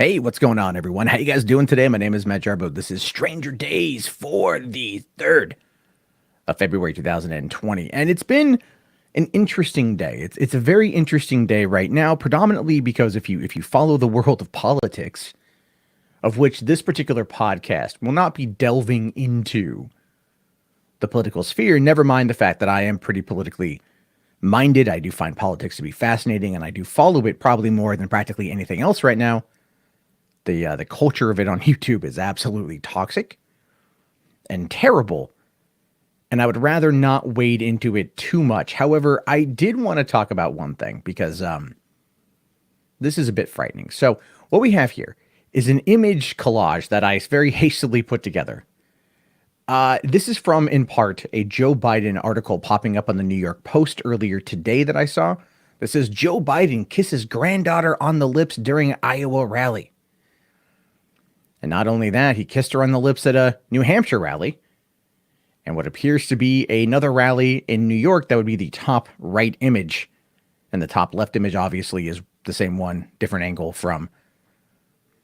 Hey, what's going on, everyone? How you guys doing today? My name is Matt Jarbo. This is Stranger Days for the 3rd of February 2020. And it's been an interesting day. It's a very interesting day right now, predominantly because if you follow the world of politics, of which this particular podcast will not be delving into the political sphere, never mind the fact that I am pretty politically minded. I do find politics to be fascinating, and I do follow it probably more than practically anything else right now. The culture of it on YouTube is absolutely toxic and terrible, and I would rather not wade into it too much. However, I did want to talk about one thing because this is a bit frightening. So what we have here is an image collage that I very hastily put together. This is from, in part, a Joe Biden article popping up on the New York Post earlier today that I saw. That says, Joe Biden kisses granddaughter on the lips during Iowa rally. And not only that, he kissed her on the lips at a New Hampshire rally. And what appears to be another rally in New York, that would be the top right image. And the top left image, obviously, is the same one, different angle from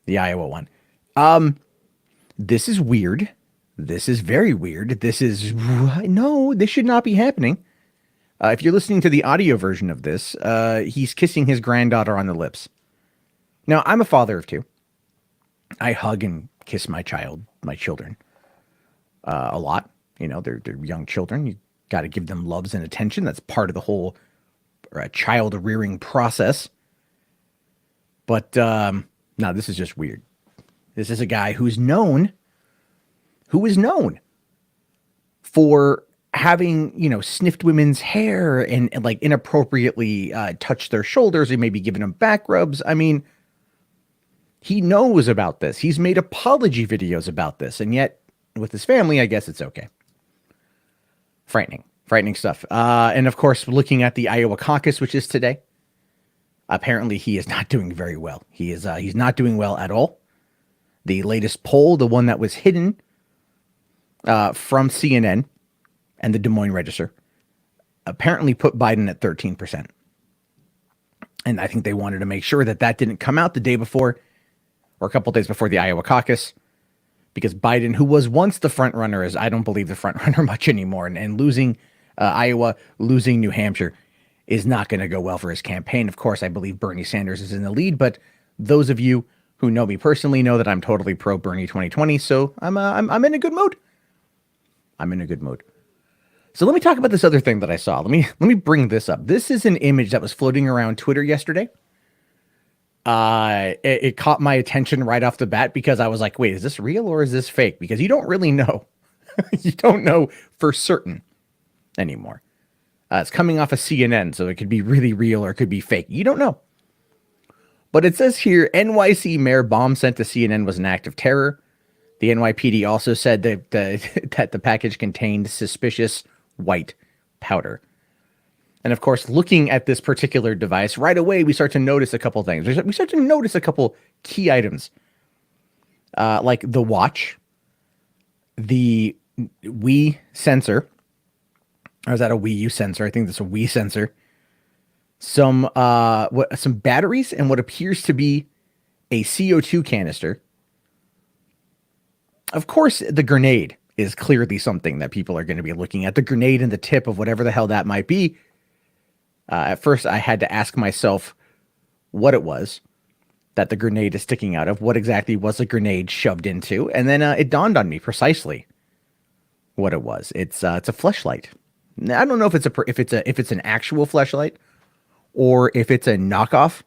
the Iowa one. This is weird. This is very weird. This should not be happening. If you're listening to the audio version of this, he's kissing his granddaughter on the lips. Now, I'm a father of two. I hug and kiss my children, a lot. You know, they're young children. You got to give them loves and attention. That's part of the whole child rearing process. But no, this is just weird. This is a guy who is known for having, sniffed women's hair and like inappropriately touched their shoulders and maybe given them back rubs. I mean, he knows about this. He's made apology videos about this. And yet, with his family, I guess it's okay. Frightening stuff. And of course, looking at the Iowa caucus, which is today, apparently he is not doing very well. He's not doing well at all. The latest poll, the one that was hidden from CNN and the Des Moines Register, apparently put Biden at 13%. And I think they wanted to make sure that didn't come out the day before, or a couple days before the Iowa caucus, because Biden, who was once the front runner, is, I don't believe, the front runner much anymore. And losing Iowa, losing New Hampshire is not going to go well for his campaign. Of course, I believe Bernie Sanders is in the lead, but those of you who know me personally know that I'm totally pro Bernie 2020. So I'm in a good mood. I'm in a good mood. So let me talk about this other thing that I saw. Let me bring this up. This is an image that was floating around Twitter yesterday. It caught my attention right off the bat because I was like, wait, is this real or is this fake? Because you don't really know. You don't know for certain anymore. It's coming off of CNN, so it could be really real or it could be fake. You don't know. But it says here, NYC mayor bomb sent to CNN was an act of terror. The NYPD also said that the package contained suspicious white powder. And of course, looking at this particular device, right away, we start to notice a couple things. We start to notice a couple key items, like the watch, the Wii sensor, or is that a Wii U sensor? I think that's a Wii sensor. Some batteries and what appears to be a CO2 canister. Of course, the grenade is clearly something that people are going to be looking at. The grenade and the tip of whatever the hell that might be. At first, I had to ask myself what it was that the grenade is sticking out of. What exactly was the grenade shoved into? And then it dawned on me precisely what it was. It's a fleshlight. I don't know if it's an actual fleshlight or if it's a knockoff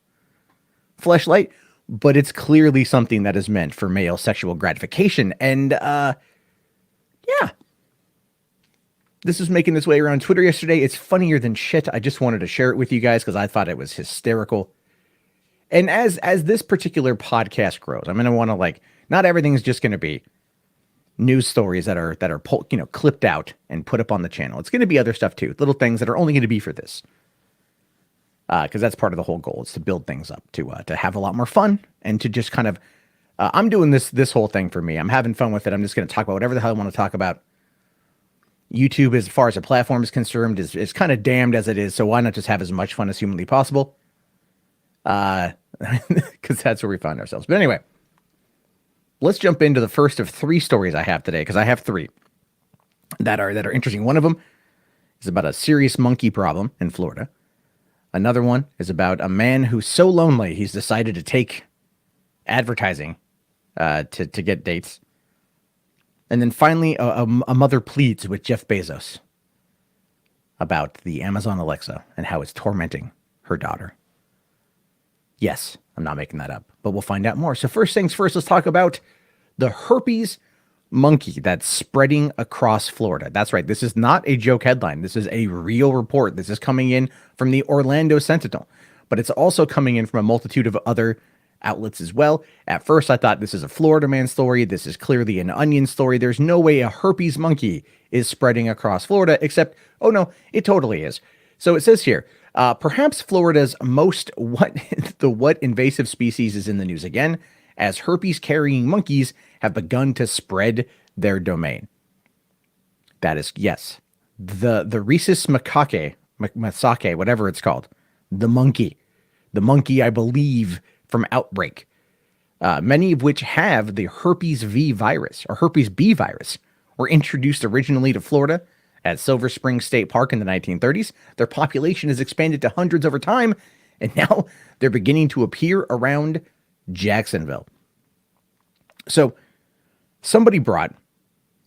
fleshlight, but it's clearly something that is meant for male sexual gratification. And yeah. This was making its way around Twitter yesterday. It's funnier than shit. I just wanted to share it with you guys because I thought it was hysterical. And as this particular podcast grows, I'm going to want to not everything's just going to be news stories that are clipped out and put up on the channel. It's going to be other stuff too, little things that are only going to be for this. Because that's part of the whole goal, is to build things up, to have a lot more fun and to just kind of, I'm doing this whole thing for me. I'm having fun with it. I'm just going to talk about whatever the hell I want to talk about. YouTube, as far as a platform is concerned, is kind of damned as it is. So why not just have as much fun as humanly possible? because that's where we find ourselves. But anyway, let's jump into the first of three stories I have today, because I have three that are interesting. One of them is about a serious monkey problem in Florida. Another one is about a man who's so lonely he's decided to take advertising to get dates. And then finally, a mother pleads with Jeff Bezos about the Amazon Alexa and how it's tormenting her daughter. Yes, I'm not making that up, but we'll find out more. So first things first, let's talk about the herpes monkey that's spreading across Florida. That's right. This is not a joke headline. This is a real report. This is coming in from the Orlando Sentinel, but it's also coming in from a multitude of other outlets as well. At first, I thought this is a Florida man story. This is clearly an Onion story. There's no way a herpes monkey is spreading across Florida, except, oh no, it totally is. So it says here, perhaps Florida's what invasive species is in the news again, as herpes-carrying monkeys have begun to spread their domain. That is, yes, the rhesus macaque, whatever it's called, the monkey, I believe, from Outbreak, many of which have the herpes V virus or herpes B virus, were introduced originally to Florida at Silver Spring State Park in the 1930s. Their population has expanded to hundreds over time, and now they're beginning to appear around Jacksonville. So somebody brought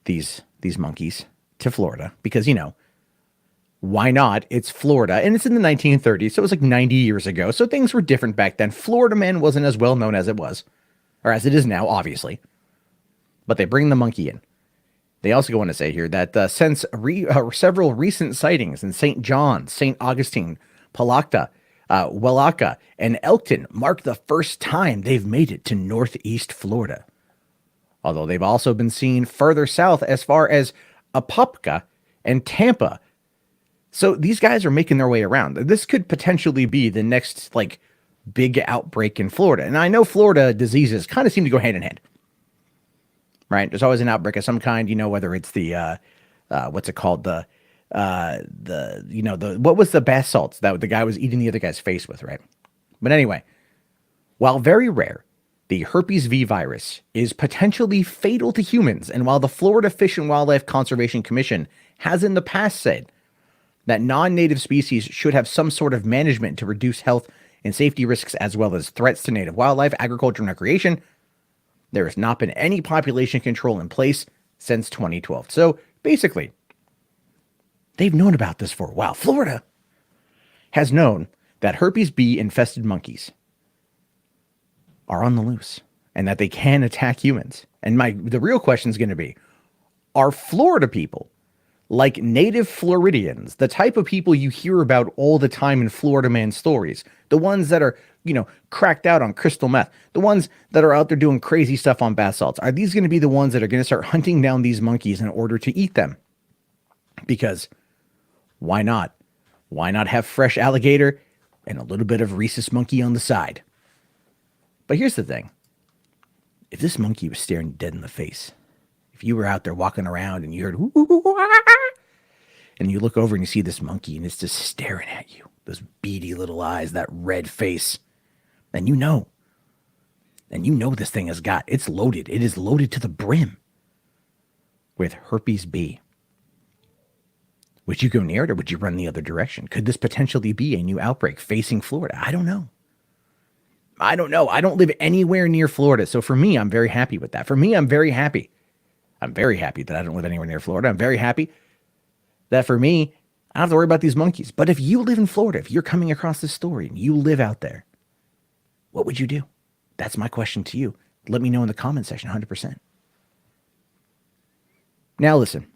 these monkeys to Florida because, why not? It's Florida, and it's in the 1930s, so it was like 90 years ago, so things were different back then. Florida man wasn't as well known as it was, or as it is now, obviously. But they bring the monkey in. They also go on to say here that since several recent sightings in St. John, St. Augustine, Palacta, Welaka, and Elkton mark the first time they've made it to Northeast Florida. Although they've also been seen further south as far as Apopka and Tampa. So these guys are making their way around. This could potentially be the next, big outbreak in Florida. And I know Florida diseases kind of seem to go hand in hand. Right? There's always an outbreak of some kind, whether it's the, what's it called? What was the bath salts that the guy was eating the other guy's face with, right? But anyway, while very rare, the herpes V virus is potentially fatal to humans. And while the Florida Fish and Wildlife Conservation Commission has in the past said that non-native species should have some sort of management to reduce health and safety risks as well as threats to native wildlife, agriculture, and recreation, there has not been any population control in place since 2012. So basically, they've known about this for a while. Florida has known that herpes B infested monkeys are on the loose and that they can attack humans. And the real question is going to be, are Florida people, like native Floridians, the type of people you hear about all the time in Florida man stories, the ones that are, cracked out on crystal meth, the ones that are out there doing crazy stuff on bath salts, are these going to be the ones that are going to start hunting down these monkeys in order to eat them? Because why not? Why not have fresh alligator and a little bit of rhesus monkey on the side? But here's the thing. If this monkey was staring dead in the face, if you were out there walking around and you heard, and you look over and you see this monkey and it's just staring at you, those beady little eyes, that red face, then you know this thing it's loaded. It is loaded to the brim with herpes B. Would you go near it or would you run the other direction? Could this potentially be a new outbreak facing Florida? I don't know. I don't live anywhere near Florida. So for me, I'm very happy with that. For me, I'm very happy. I'm very happy that I don't live anywhere near Florida. I'm very happy that for me, I don't have to worry about these monkeys. But if you live in Florida, if you're coming across this story and you live out there, what would you do? That's my question to you. Let me know in the comment section, 100%. Now listen,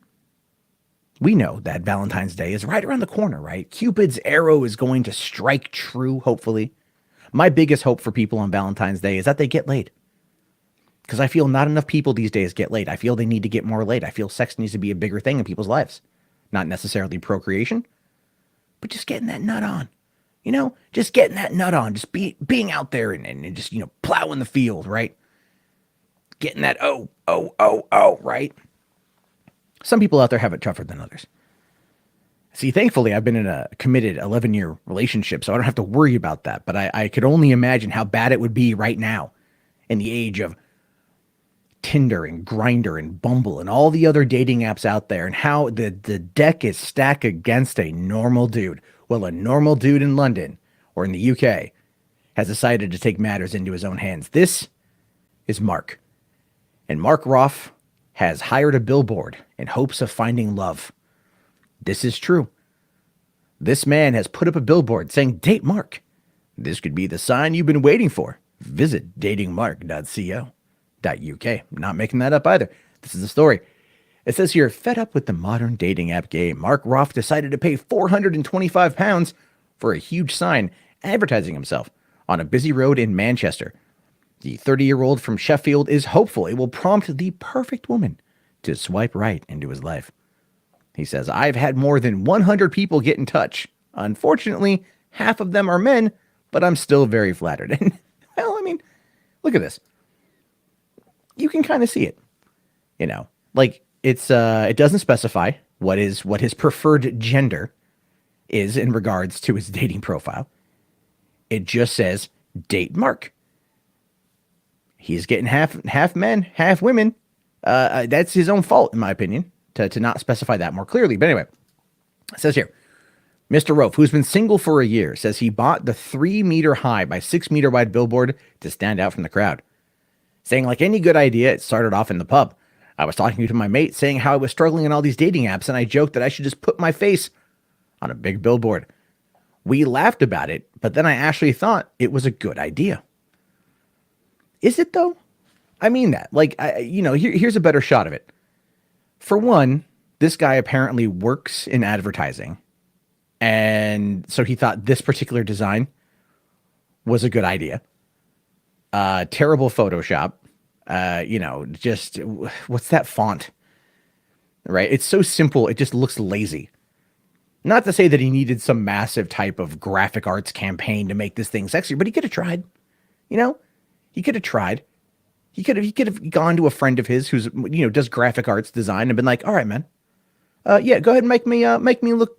we know that Valentine's Day is right around the corner, right? Cupid's arrow is going to strike true, hopefully. My biggest hope for people on Valentine's Day is that they get laid. Because I feel not enough people these days get laid. I feel they need to get more laid. I feel sex needs to be a bigger thing in people's lives. Not necessarily procreation, but just getting that nut on. Just getting that nut on. Just being out there and just, plowing the field, right? Getting that right? Some people out there have it tougher than others. See, thankfully, I've been in a committed 11-year relationship, so I don't have to worry about that. But I could only imagine how bad it would be right now in the age of Tinder and Grindr and Bumble and all the other dating apps out there, and how the deck is stacked against a normal dude. Well, a normal dude in London or in the UK has decided to take matters into his own hands. This is Mark. And Mark Roth has hired a billboard in hopes of finding love. This is true. This man has put up a billboard saying, "Date Mark. This could be the sign you've been waiting for. Visit datingmark.co.uk." Not making that up either. This is the story. It says here, fed up with the modern dating app game, Mark Roth decided to pay £425 for a huge sign advertising himself on a busy road in Manchester. The 30-year-old from Sheffield is hopeful it will prompt the perfect woman to swipe right into his life. He says, "I've had more than 100 people get in touch. Unfortunately, half of them are men, but I'm still very flattered." And, well, I mean, look at this. You can kind of see it, like it doesn't specify what his preferred gender is in regards to his dating profile. It just says date Mark. He's getting half men, half women. That's his own fault, in my opinion, to not specify that more clearly. But anyway, it says here, Mr. Rofe, who's been single for a year, says he bought the 3-meter high by 6-meter wide billboard to stand out from the crowd. Saying, like any good idea, it started off in the pub. I was talking to my mate saying how I was struggling in all these dating apps, and I joked that I should just put my face on a big billboard. We laughed about it, but then I actually thought it was a good idea. Is it, though? I mean that. Here's a better shot of it. For one, this guy apparently works in advertising, and so he thought this particular design was a good idea. Terrible Photoshop. Just what's that font? Right? It's so simple. It just looks lazy. Not to say that he needed some massive type of graphic arts campaign to make this thing sexy, but he could have tried. He could have tried. He could have gone to a friend of his who's does graphic arts design and been like, "All right, man, yeah, go ahead and make me look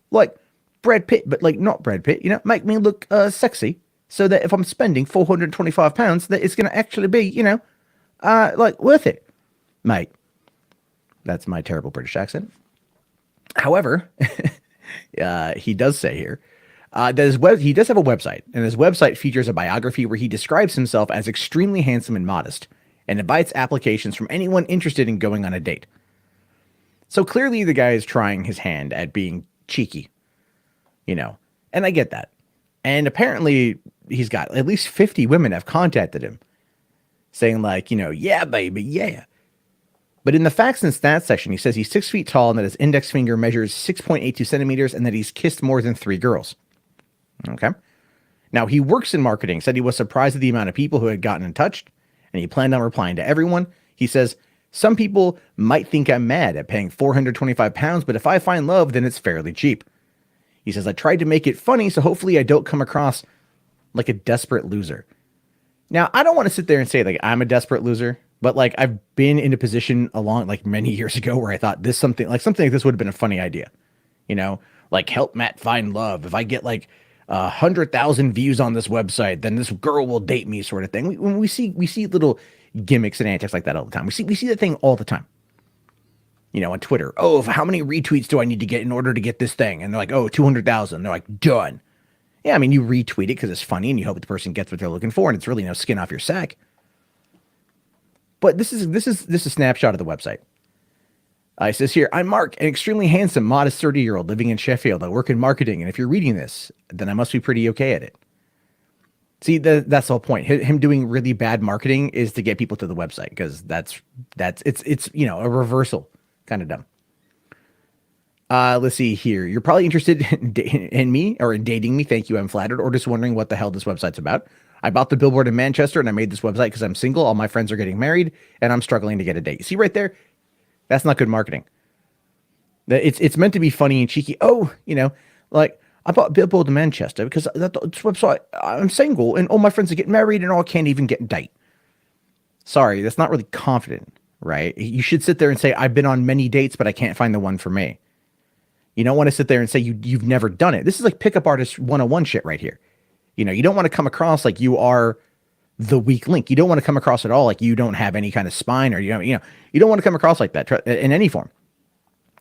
like Brad Pitt, but like not Brad Pitt. Make me look sexy, so that if I'm spending £425, that it's gonna actually be like worth it, mate." That's my terrible British accent. However, he does say here that he does have a website, and his website features a biography where he describes himself as extremely handsome and modest, and invites applications from anyone interested in going on a date. So clearly the guy is trying his hand at being cheeky, and I get that. And apparently he's got at least 50 women have contacted him saying like, "Yeah, baby, yeah." But in the facts and stats section, he says he's 6 feet tall and that his index finger measures 6.82 centimeters and that he's kissed more than 3 girls. Okay. Now, he works in marketing, said he was surprised at the amount of people who had gotten in touch, and he planned on replying to everyone. He says, "Some people might think I'm mad at paying £425, but if I find love, then it's fairly cheap." He says, "I tried to make it funny, so hopefully I don't come across like a desperate loser." Now, I don't want to sit there and say like I'm a desperate loser, but like I've been in a position many years ago where I thought something like this would have been a funny idea, like help Matt find love. If I get like 100,000 views on this website, then this girl will date me, sort of thing. We see little gimmicks and antics like that all the time. We see that thing all the time. On Twitter. "Oh, how many retweets do I need to get in order to get this thing?" And they're like, "Oh, 200,000. They're like, "Done." Yeah, I mean, you retweet it because it's funny and you hope the person gets what they're looking for, and it's really no skin off your sack. But this is a snapshot of the website. It says here, "I'm Mark, an extremely handsome, modest 30-year-old living in Sheffield. I work in marketing, and if you're reading this, then I must be pretty okay at it." See, that's the whole point. Him doing really bad marketing is to get people to the website, because it's a reversal. Kind of dumb. Let's see here. "You're probably interested in me or in dating me. Thank you. I'm flattered. Or just wondering what the hell this website's about. I bought the billboard in Manchester and I made this website because I'm single. All my friends are getting married and I'm struggling to get a date." See right there? That's not good marketing. It's meant to be funny and cheeky. "Oh, like I bought a billboard in Manchester because this website, I'm single and all my friends are getting married and I can't even get a date." Sorry, that's not really confident, right? You should sit there and say, "I've been on many dates, but I can't find the one for me." You don't want to sit there and say you've never done it. This is like pickup artist 101 shit right here. You don't want to come across like you are the weak link. You don't want to come across at all like you don't have any kind of spine, or you don't want to come across like that in any form.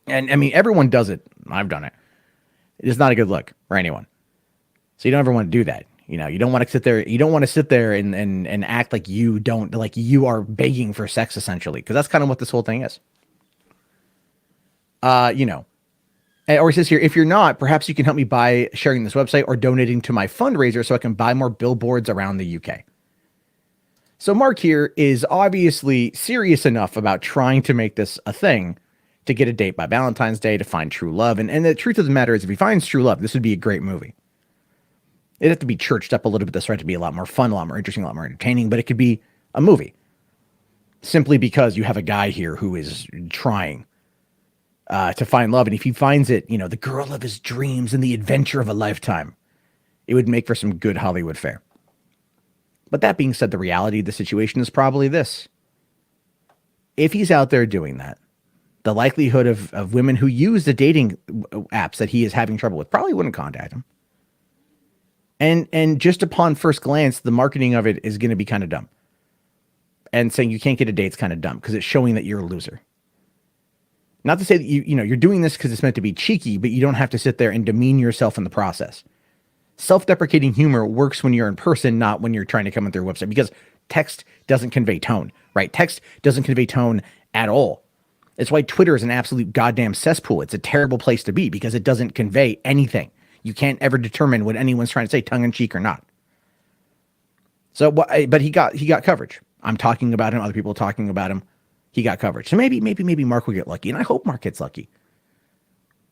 And I mean, everyone does it. I've done it. It's not a good look for anyone. So you don't ever want to do that. You don't want to sit there. You don't want to sit there and act like you don't, like you are begging for sex, essentially, because that's kind of what this whole thing is. Or it says here, if you're not, perhaps you can help me by sharing this website or donating to my fundraiser so I can buy more billboards around the UK. So Mark here is obviously serious enough about trying to make this a thing to get a date by Valentine's Day to find true love. And the truth of the matter is, if he finds true love, this would be a great movie. It'd have to be churched up a little bit. This right to be a lot more fun, a lot more interesting, a lot more entertaining, but it could be a movie simply because you have a guy here who is trying to find love. And if he finds it, the girl of his dreams and the adventure of a lifetime, it would make for some good Hollywood fare. But that being said, the reality of the situation is probably this. If he's out there doing that, the likelihood of women who use the dating apps that he is having trouble with probably wouldn't contact him. And just upon first glance, the marketing of it is going to be kind of dumb. And saying you can't get a date's kind of dumb because it's showing that you're a loser. Not to say that you're doing this because it's meant to be cheeky, but you don't have to sit there and demean yourself in the process. Self-deprecating humor works when you're in person, not when you're trying to come on through a website, because text doesn't convey tone, right? Text doesn't convey tone at all. It's why Twitter is an absolute goddamn cesspool. It's a terrible place to be because it doesn't convey anything. You can't ever determine what anyone's trying to say, tongue in cheek or not. So, but he got coverage. I'm talking about him. Other people are talking about him. He got coverage. So maybe Mark will get lucky. And I hope Mark gets lucky.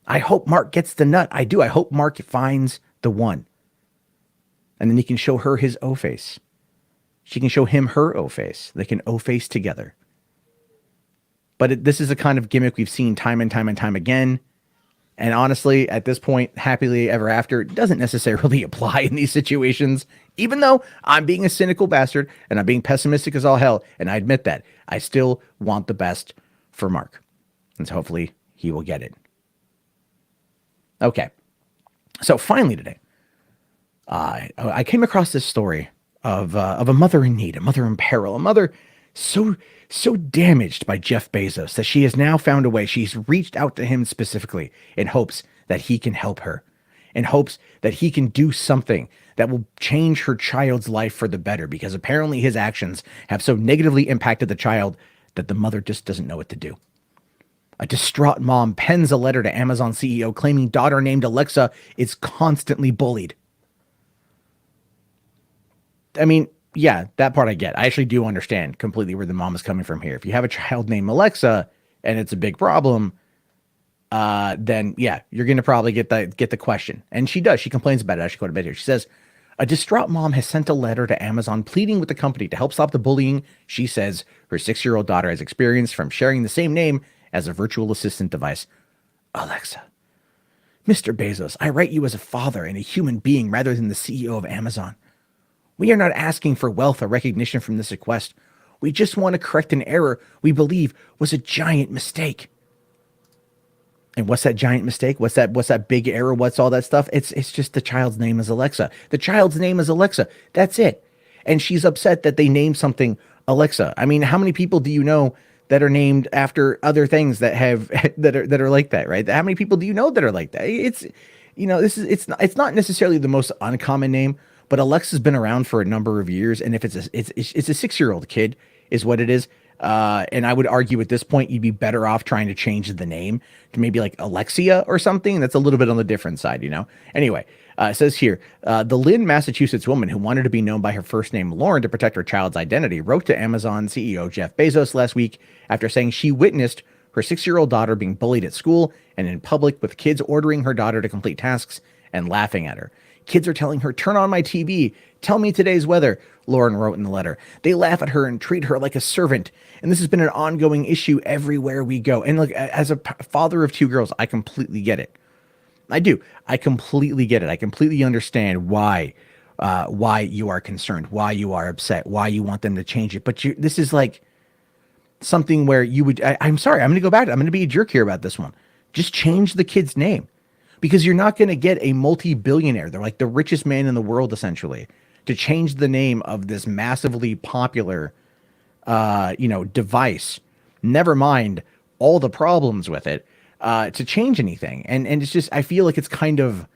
I hope Mark gets the nut. I do. I hope Mark finds the one. And then he can show her his O-face. She can show him her O-face. They can O-face together. But this is a kind of gimmick we've seen time and time and time again. And honestly, at this point, happily ever after doesn't necessarily apply in these situations. Even though I'm being a cynical bastard and I'm being pessimistic as all hell, and I admit that, I still want the best for Mark. And so hopefully he will get it. Okay. So finally today, I came across this story of a mother in need, a mother in peril, a mother so damaged by Jeff Bezos that she has now found a way. She's reached out to him specifically in hopes that he can help her, in hopes that he can do something that will change her child's life for the better, because apparently his actions have so negatively impacted the child that the mother just doesn't know what to do. A distraught mom pens a letter to Amazon CEO claiming daughter named Alexa is constantly bullied. I mean, yeah, that part I get. I actually do understand completely where the mom is coming from here. If you have a child named Alexa and it's a big problem, then yeah, you're going to probably get the question. And she does. She complains about it. I should go to bed here. She says, a distraught mom has sent a letter to Amazon pleading with the company to help stop the bullying she says her 6-year-old daughter has experienced from sharing the same name as a virtual assistant device. Alexa. Mr. Bezos, I write you as a father and a human being rather than the CEO of Amazon. We are not asking for wealth or recognition from this request. We just want to correct an error we believe was a giant mistake. And what's that giant mistake? What's that big error? What's all that stuff? It's just the child's name is Alexa. The child's name is Alexa. That's it. And she's upset that they named something Alexa. I mean, how many people do you know that are named after other things that have that are like that, right? How many people do you know that are like that? It's it's not necessarily the most uncommon name, but Alexa's been around for a number of years, and if it's a 6-year-old kid is what it is. And I would argue at this point, you'd be better off trying to change the name to maybe like Alexia or something. That's a little bit on the different side, Anyway, it says here, the Lynn, Massachusetts woman who wanted to be known by her first name, Lauren, to protect her child's identity, wrote to Amazon CEO Jeff Bezos last week after saying she witnessed her 6-year-old daughter being bullied at school and in public, with kids ordering her daughter to complete tasks and laughing at her. Kids are telling her, turn on my TV, tell me today's weather, Lauren wrote in the letter. They laugh at her and treat her like a servant. And this has been an ongoing issue everywhere we go. And look, as a father of 2 girls, I completely get it. I do. I completely get it. I completely understand why you are concerned, why you are upset, why you want them to change it. But this is like something where you would, I'm sorry, I'm going to go back. I'm going to be a jerk here about this one. Just change the kid's name. because you're not going to get a multi-billionaire. They're like the richest man in the world, essentially, to change the name of this massively popular, device. Never mind all the problems with it, to change anything. And it's just, I feel like it's kind of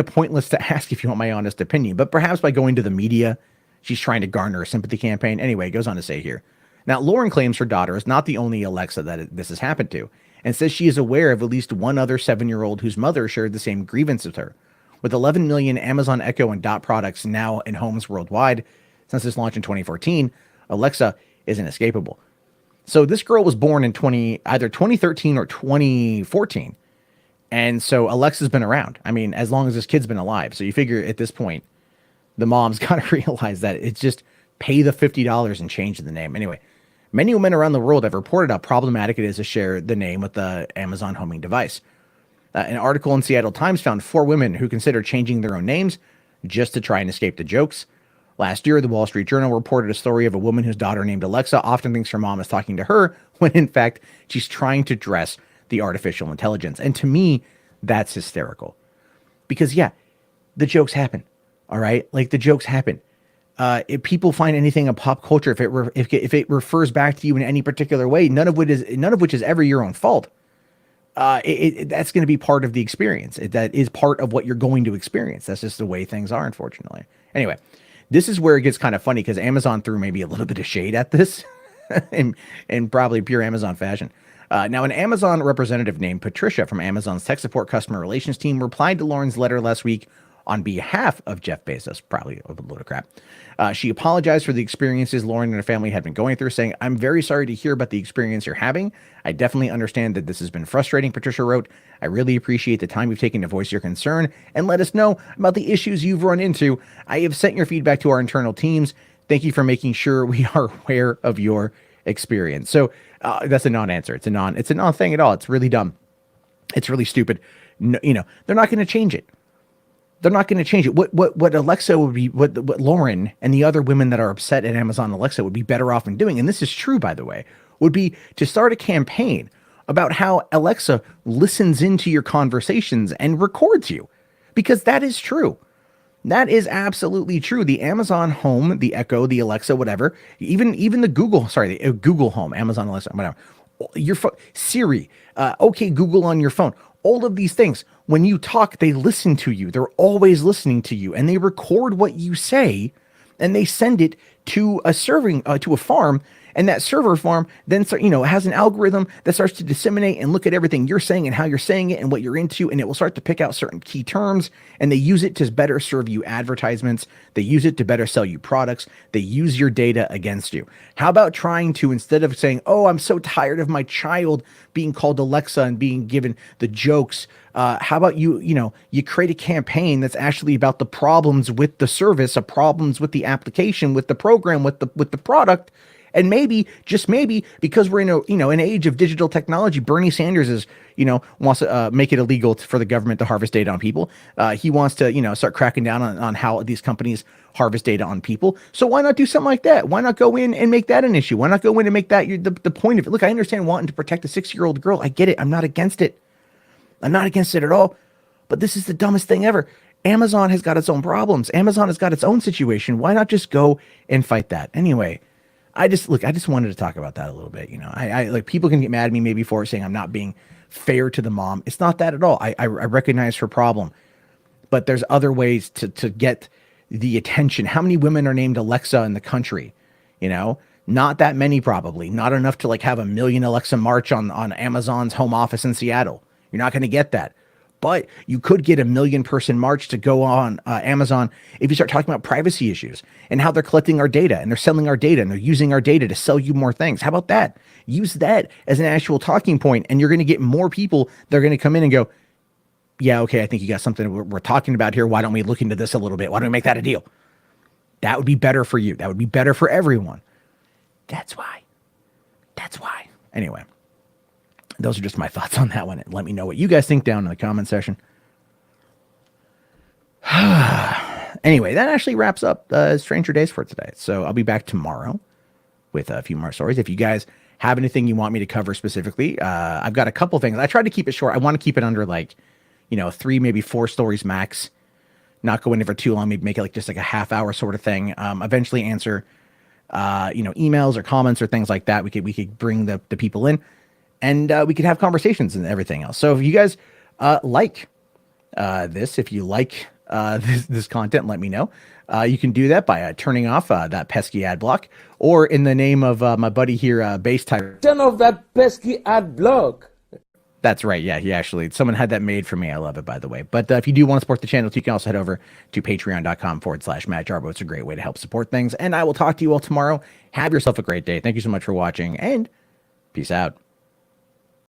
pointless to ask if you want my honest opinion, but perhaps by going to the media, she's trying to garner a sympathy campaign. Anyway, it goes on to say here. Now, Lauren claims her daughter is not the only Alexa that this has happened to, and says she is aware of at least one other 7-year-old whose mother shared the same grievance with her. With 11 million Amazon Echo and Dot products now in homes worldwide since its launch in 2014, Alexa is inescapable. So this girl was born in either 2013 or 2014. And so Alexa's been around. I mean, as long as this kid's been alive. So you figure at this point, the mom's got to realize that it's just pay the $50 and change the name. Anyway, many women around the world have reported how problematic it is to share the name with the Amazon homing device. An article in Seattle Times found 4 women who considered changing their own names just to try and escape the jokes. Last year, the Wall Street Journal reported a story of a woman whose daughter named Alexa often thinks her mom is talking to her when in fact she's trying to dress the artificial intelligence. And to me, that's hysterical. Because yeah, the jokes happen. All right? Like the jokes happen. If people find anything in pop culture, if it refers back to you in any particular way, none of which is ever your own fault, that's going to be part of the experience. That is part of what you're going to experience. That's just the way things are, unfortunately. Anyway, this is where it gets kind of funny because Amazon threw maybe a little bit of shade at this in probably pure Amazon fashion. Now, an Amazon representative named Patricia from Amazon's tech support customer relations team replied to Lauren's letter last week on behalf of Jeff Bezos, probably a load of crap. She apologized for the experiences Lauren and her family had been going through, saying, "I'm very sorry to hear about the experience you're having. I definitely understand that this has been frustrating," Patricia wrote. "I really appreciate the time you've taken to voice your concern and let us know about the issues you've run into. I have sent your feedback to our internal teams. Thank you for making sure we are aware of your experience." So that's a non-answer. It's a non-thing at all. It's really dumb. It's really stupid. No, they're not going to change it. They're not going to change it. What Alexa would be, what Lauren and the other women that are upset at Amazon Alexa would be better off in doing, and this is true, by the way, would be to start a campaign about how Alexa listens into your conversations and records you, because that is true. That is absolutely true. The Amazon Home, the Echo, the Alexa, whatever, even the Google Home, Amazon Alexa, whatever, your Siri, okay, Google on your phone. All of these things, when you talk, they listen to you. They're always listening to you, and they record what you say, and they send it to a farm, and that server farm then has an algorithm that starts to disseminate and look at everything you're saying and how you're saying it and what you're into, and it will start to pick out certain key terms, and they use it to better serve you advertisements. They use it to better sell you products. They use your data against you. How about trying to, instead of saying, "Oh, I'm so tired of my child being called Alexa and being given the jokes," how about you create a campaign that's actually about the problems with the service, problems with the application, with the program, with the product. And maybe, just maybe, because we're in an age of digital technology, Bernie Sanders wants to make it illegal for the government to harvest data on people. He wants to, start cracking down on how these companies harvest data on people. So why not do something like that? Why not go in and make that an issue? Why not go in and make that the point of it? Look, I understand wanting to protect a 6-year-old girl. I get it. I'm not against it. I'm not against it at all. But this is the dumbest thing ever. Amazon has got its own problems. Amazon has got its own situation. Why not just go and fight that? Anyway, I just wanted to talk about that a little bit. I like, people can get mad at me maybe for saying I'm not being fair to the mom. It's not that at all. I recognize her problem, but there's other ways to get the attention. How many women are named Alexa in the country? Not that many, probably not enough to have a million Alexa march on Amazon's home office in Seattle. You're not going to get that. But you could get a 1 million person march to go on Amazon if you start talking about privacy issues and how they're collecting our data and they're selling our data and they're using our data to sell you more things. How about that? Use that as an actual talking point, and you're going to get more people that are going to come in and go, "Yeah, okay, I think you got something we're talking about here. Why don't we look into this a little bit? Why don't we make that a deal?" That would be better for you. That would be better for everyone. That's why. Anyway. Those are just my thoughts on that one. Let me know what you guys think down in the comment section. Anyway, that actually wraps up Stranger Days for today. So I'll be back tomorrow with a few more stories. If you guys have anything you want me to cover specifically, I've got a couple things. I tried to keep it short. I want to keep it under 3, maybe 4 stories max. Not go in for too long. Maybe make it like just like a half hour sort of thing. Eventually answer, emails or comments or things like that. We could bring the people in, and we could have conversations and everything else. So if you guys like this, if you like this content, let me know. You can do that by turning off that pesky ad block, or in the name of my buddy here, Base Type. Turn off that pesky ad block. That's right. Yeah, someone had that made for me. I love it, by the way. But if you do want to support the channel, you can also head over to patreon.com/Matt Jarbo. It's a great way to help support things. And I will talk to you all tomorrow. Have yourself a great day. Thank you so much for watching, and peace out.